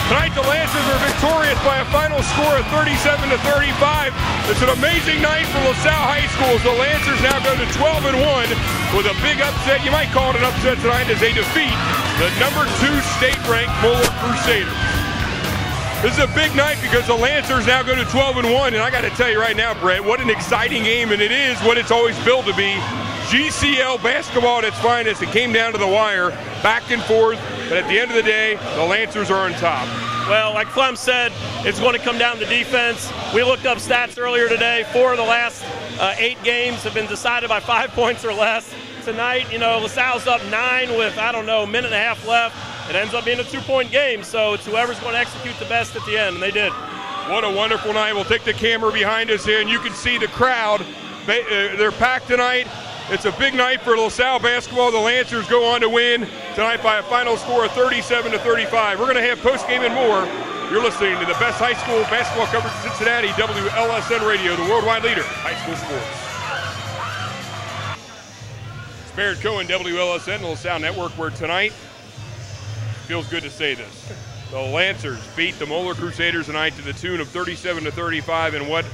Tonight the Lancers are victorious by a final score of 37-35. It's an amazing night for LaSalle High School as the Lancers now go to 12-1 with a big upset. You might call it an upset tonight as they defeat the #2 state-ranked Moeller Crusaders. This is a big night because the Lancers now go to 12-1, and I got to tell you right now, Bret, what an exciting game, and it is what it's always billed to be. GCL basketball at its finest. It came down to the wire, back and forth, but at the end of the day, the Lancers are on top. Well, like Clem said, it's going to come down to defense. We looked up stats earlier today. 4 of the last 8 games have been decided by 5 points or less. Tonight, LaSalle's up 9 with, a minute and a half left. It ends up being a 2-point game, so it's whoever's going to execute the best at the end, and they did. What a wonderful night. We'll take the camera behind us here, and you can see the crowd. They're packed tonight. It's a big night for LaSalle basketball. The Lancers go on to win tonight by a final score of 37-35. We're going to have postgame and more. You're listening to the best high school basketball coverage in Cincinnati, WLSN Radio, the worldwide leader in high school sports. It's Barrett, Cohen, WLSN, the LaSalle Network, where tonight, feels good to say this, the Lancers beat the Moeller Crusaders tonight to the tune of 37-35 in what,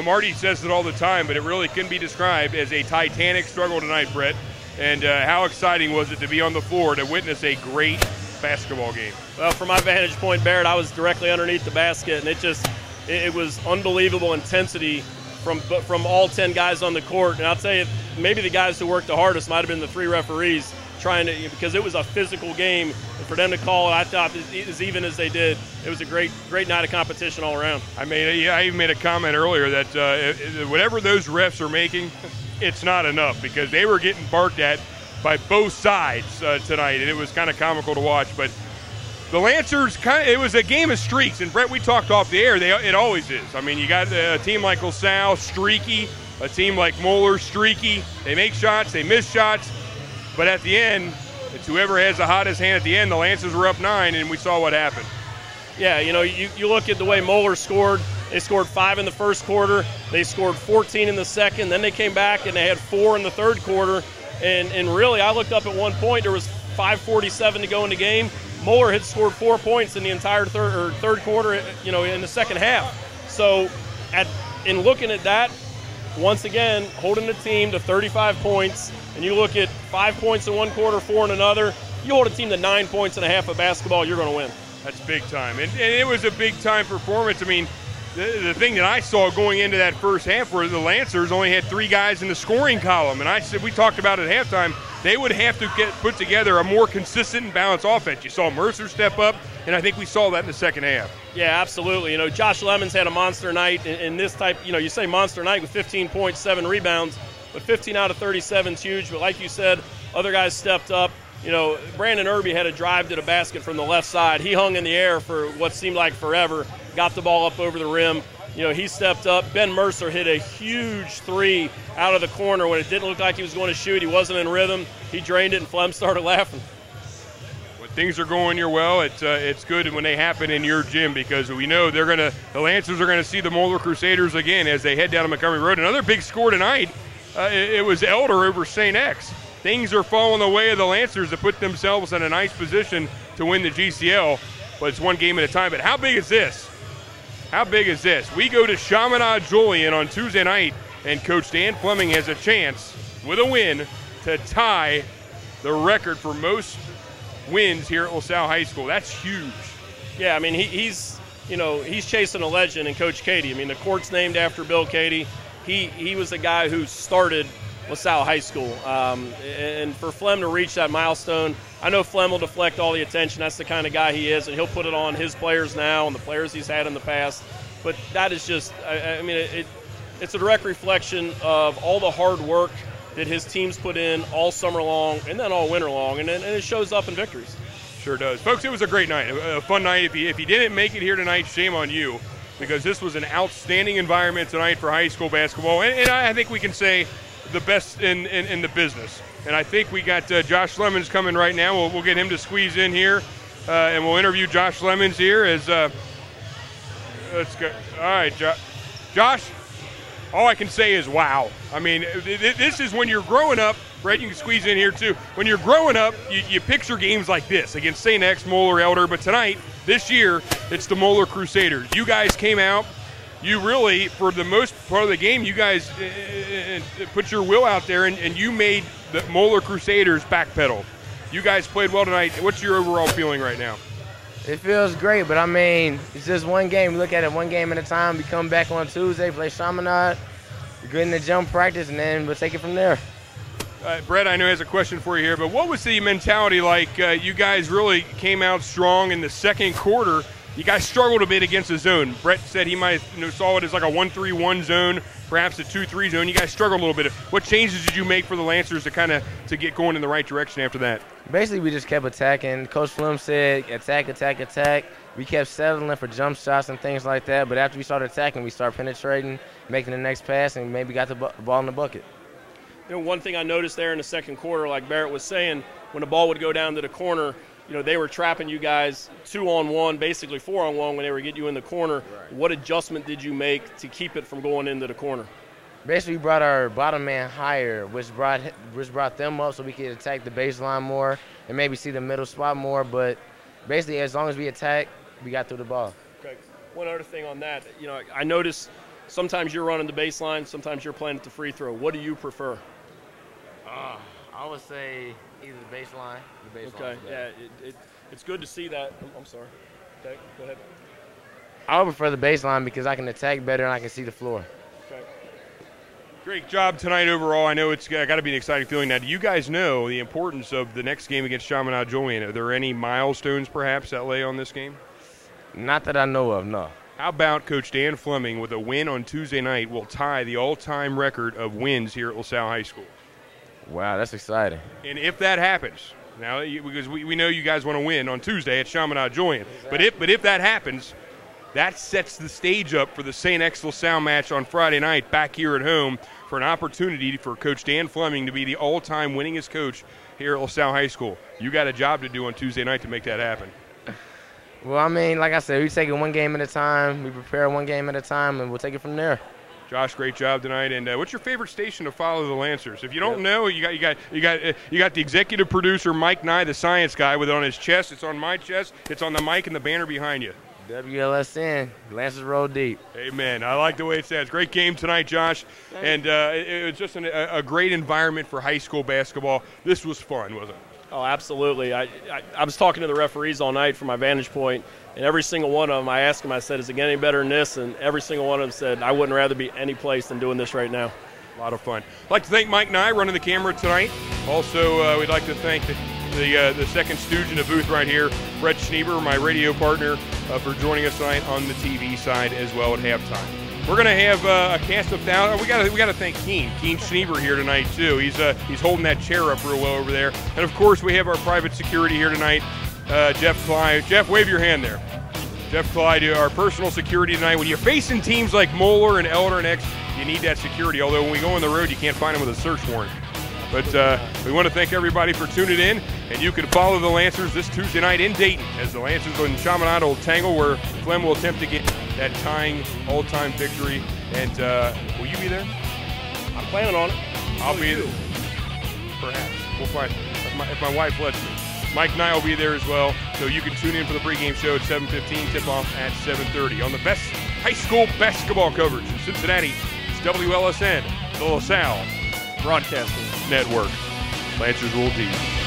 Marty says it all the time, but it really can be described as a titanic struggle tonight, Bret. And how exciting was it to be on the floor to witness a great basketball game? Well, from my vantage point, Barrett, I was directly underneath the basket, and it was unbelievable intensity from all 10 guys on the court. And I'll tell you, maybe the guys who worked the hardest might have been the 3 referees because it was a physical game. And for them to call it, I thought, as even as they did, it was a great night of competition all around. I even made a comment earlier that whatever those refs are making, it's not enough because they were getting barked at by both sides tonight, and it was kind of comical to watch. But the Lancers, it was a game of streaks, and Bret, we talked off the air, it always is. I mean, you got a team like LaSalle, streaky, a team like Moeller, streaky. They make shots, they miss shots. But at the end, it's whoever has the hottest hand at the end. The Lancers were up 9, and we saw what happened. Yeah, you look at the way Moeller scored. They scored 5 in the first quarter. They scored 14 in the second. Then they came back, and they had 4 in the third quarter. And really, I looked up at one point. There was 5:47 to go in the game. Moeller had scored 4 points in the entire third quarter, in the second half. So in looking at that, once again, holding the team to 35 points, and you look at 5 points in one quarter, 4 in another, you hold a team to 9 points and a half of basketball, you're going to win. That's big time. And it was a big-time performance. I mean, the thing that I saw going into that first half where the Lancers only had 3 guys in the scoring column. And we talked about it at halftime, they would have to put together a more consistent and balanced offense. You saw Mercer step up, and I think we saw that in the second half. Yeah, absolutely. Josh Lemons had a monster night in this type. You say monster night with 15 points, 7 rebounds, but 15 out of 37 is huge. But like you said, other guys stepped up. Brandon Irby had a drive to the basket from the left side. He hung in the air for what seemed like forever, got the ball up over the rim. He stepped up. Ben Mercer hit a huge 3 out of the corner when it didn't look like he was going to shoot. He wasn't in rhythm. He drained it, and Flem started laughing. When things are going your well, it's good when they happen in your gym because we know the Lancers are going to see the Moeller Crusaders again as they head down to Montgomery Road. Another big score tonight. It was Elder over St. X. things are falling the way of the Lancers to put themselves in a nice position to win the GCL, but it's one game at a time. But how big is this? How big is this? We go to Chaminade-Julian on Tuesday night, and Coach Dan Fleming has a chance, with a win, to tie the record for most wins here at LaSalle High School. That's huge. Yeah, I mean, he's chasing a legend in Coach Cady. I mean, the court's named after Bill Cady. He was the guy who started LaSalle High School. And for Flem to reach that milestone, I know Flem will deflect all the attention. That's the kind of guy he is, and he'll put it on his players now and the players he's had in the past. But that is just, I mean, it's a direct reflection of all the hard work that his teams put in all summer long and then all winter long, and it shows up in victories. Sure does. Folks, it was a great night, a fun night. If you didn't make it here tonight, shame on you, because this was an outstanding environment tonight for high school basketball, and I think we can say the best in the business. And I think we got Josh Lemons coming right now. We'll get him to squeeze in here, and we'll interview Josh Lemons here as let's go. All right, Josh, all I can say is wow. I mean, this is when you're growing up. Bret, you can squeeze in here too. When you're growing up, you picture games like this against St. X, Moeller, Elder, but tonight, this year, it's the Moeller Crusaders. You guys came out. You really, for the most part of the game, you guys put your will out there, and you made the Moeller Crusaders backpedal. You guys played well tonight. What's your overall feeling right now? It feels great, but I mean, it's just one game. We look at it one game at a time. We come back on Tuesday, play Chaminade, we get in the jump practice, and then we'll take it from there. Bret, I know has a question for you here, but what was the mentality like? You guys really came out strong in the second quarter. You guys struggled a bit against the zone. Bret said he might have saw it as like a 1-3-1 zone, perhaps a 2-3 zone. You guys struggled a little bit. What changes did you make for the Lancers to get going in the right direction after that? Basically, we just kept attacking. Coach Flem said attack, attack, attack. We kept settling for jump shots and things like that, but after we started attacking, we started penetrating, making the next pass, and maybe got the ball in the bucket. You know, one thing I noticed there in the second quarter, like Barrett was saying, when the ball would go down to the corner, you know, they were trapping you guys 2-on-1, basically 4-on-1 when they were getting you in the corner. Right. What adjustment did you make to keep it from going into the corner? Basically, we brought our bottom man higher, which brought them up so we could attack the baseline more and maybe see the middle spot more. But basically, as long as we attack, we got through the ball. Okay. One other thing on that, you know, I noticed sometimes you're running the baseline, sometimes you're playing at the free throw. What do you prefer? I would say either the baseline. Okay, yeah, it's good to see that. I'm sorry. Okay, go ahead. I would prefer the baseline because I can attack better and I can see the floor. Okay. Great job tonight overall. I know it's got to be an exciting feeling. Now, do you guys know the importance of the next game against Chaminade-Julian? Are there any milestones perhaps that lay on this game? Not that I know of, no. How about Coach Dan Fleming with a win on Tuesday night will tie the all-time record of wins here at LaSalle High School? Wow, that's exciting. And if that happens, now because we know you guys want to win on Tuesday at Chaminade-Julian, exactly. but if that happens, that sets the stage up for the St. X LaSalle match on Friday night back here at home for an opportunity for Coach Dan Fleming to be the all-time winningest coach here at LaSalle High School. You got a job to do on Tuesday night to make that happen. Well, I mean, like I said, we take it one game at a time. We prepare one game at a time, and we'll take it from there. Josh, great job tonight. And what's your favorite station to follow the Lancers? If you don't know, you got the executive producer Mike Nye, the science guy, with it on his chest. It's on my chest. It's on the mic and the banner behind you. WLSN, Lancers roll deep. Amen. I like the way it says. Great game tonight, Josh. And it was just a great environment for high school basketball. This was fun, wasn't it? Oh, absolutely. I was talking to the referees all night from my vantage point, and every single one of them, I asked them, I said, is it getting any better than this? And every single one of them said, I wouldn't rather be any place than doing this right now. A lot of fun. I'd like to thank Mike Nye running the camera tonight. Also, we'd like to thank the second stooge in the booth right here, Bret Schnieber, my radio partner, for joining us tonight on the TV side as well at halftime. We're going to have a cast of thousands. We got to thank Keen Schnieber here tonight too. He's holding that chair up real well over there. And of course, we have our private security here tonight, Jeff Clyde. Jeff, wave your hand there. Jeff Clyde, our personal security tonight. When you're facing teams like Moeller and Elder and X, you need that security. Although when we go on the road, you can't find them with a search warrant. But we want to thank everybody for tuning in, and you can follow the Lancers this Tuesday night in Dayton as the Lancers and Chaminade will tangle, where Flem will attempt to get that tying all-time victory. And will you be there? I'm planning on it. I'll be there. Perhaps. We'll find if my wife lets me. Mike and I will be there as well, so you can tune in for the pregame show at 7:15, tip-off at 7:30. On the best high school basketball coverage in Cincinnati, it's WLSN, the LaSalle Broadcasting Network. Lancers Rule Deep.